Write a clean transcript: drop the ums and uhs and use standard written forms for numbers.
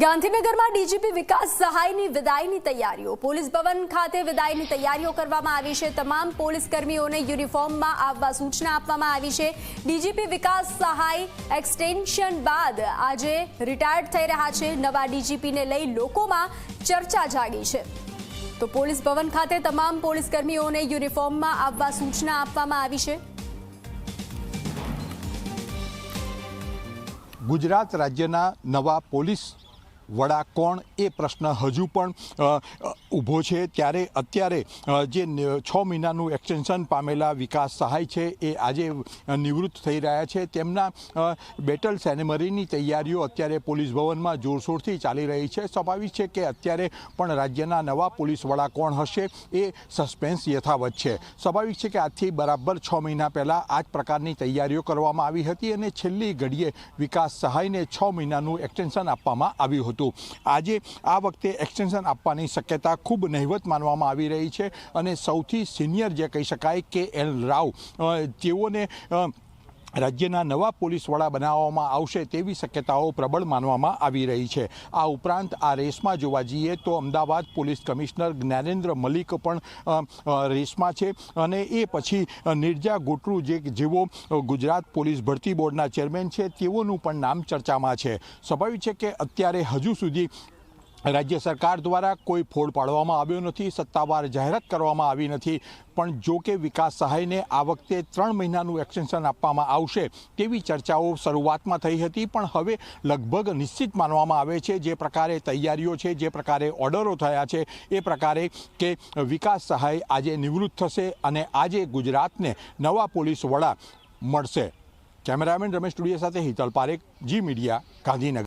ગાંધીનગરમાં ડીજીપી વિકાસ સહાયની વિદાયની તૈયારીઓ પોલીસ ભવન ખાતે વિદાયની તૈયારીઓ કરવામાં આવી છે। તમામ પોલીસ કર્મીઓને યુનિફોર્મમાં આવવા સૂચના આપવામાં આવી છે। ડીજીપી વિકાસ સહાય એક્સટેન્શન બાદ આજે રિટાયર્ડ થઈ રહ્યા છે। નવા ડીજીપીને લઈ લોકોમાં ચર્ચા જાગી છે। તો પોલીસ ભવન ખાતે તમામ પોલીસ કર્મીઓને યુનિફોર્મમાં આવવા સૂચના આપવામાં આવી છે। ગુજરાત રાજ્યના નવા પોલીસ વડા કોણ એ પ્રશ્ન હજુ પણ ઊભો છે। ત્યારે અત્યારે જે 6 મહિનાનું એક્સટેન્શન પામેલા વિકાસ સહાય છે એ આજે નિવૃત્ત થઈ રહ્યા છે। તેમના બેટલ સેરેમનીની તૈયારીઓ અત્યારે પોલીસ ભવનમાં જોરશોરથી ચાલી રહી છે। સ્વાભાવિક છે કે અત્યારે પણ રાજ્યના નવા પોલીસ વડા કોણ હશે એ સસ્પેન્સ યથાવત છે। સ્વાભાવિક છે કે આજથી બરાબર 6 મહિના પહેલાં આ જ પ્રકારની તૈયારીઓ કરવામાં આવી હતી અને છેલ્લી ઘડીએ વિકાસ સહાયને 6 મહિનાનું એક્સટેન્શન આપવામાં આવ્યું હતું। આજે આ વખતે એક્સટેન્શન આપવાની શક્યતા ખૂબ નહિવત માનવામાં આવી રહી છે અને સૌથી સિનિયર જે કહી શકાય KL રાવ તેઓને રાજ્યના નવા પોલીસ વડા બનાવવામાં આવશે તેવી શક્યતાઓ પ્રબળ માનવામાં આવી રહી છે। આ ઉપરાંત આ રેસમાં જોવા જઈએ તો અમદાવાદ પોલીસ કમિશનર જ્ઞાનેન્દ્ર મલિક પણ રેસમાં છે અને એ પછી નિરજા ગોટરુ જેવો ગુજરાત પોલીસ ભરતી બોર્ડના ચેરમેન છે તેઓનું પણ નામ ચર્ચામાં છે। સ્વાભાવિક છે કે અત્યારે હજુ સુધી રાજ્ય સરકાર દ્વારા કોઈ ફોડ પાડવામાં આવ્યો નથી, સત્તાવાર જાહેરાત કરવામાં આવી નથી, પણ જો કે વિકાસ સહાયને આ વખતે 3 મહિનાનું એક્સટેન્શન આપવામાં આવશે તેવી ચર્ચાઓ શરૂઆતમાં થઈ હતી, પણ હવે લગભગ નિશ્ચિત માનવામાં આવે છે જે પ્રકારે તૈયારીઓ છે, જે પ્રકારે ઓર્ડરો થયા છે એ પ્રકારે કે વિકાસ સહાય આજે નિવૃત્ત થશે અને આજે ગુજરાતને નવા પોલીસ વડા મળશે। કેમેરામેન રમેશ ટુડિયા સાથે હિતલ પારેખ, જી મીડિયા, ગાંધીનગર।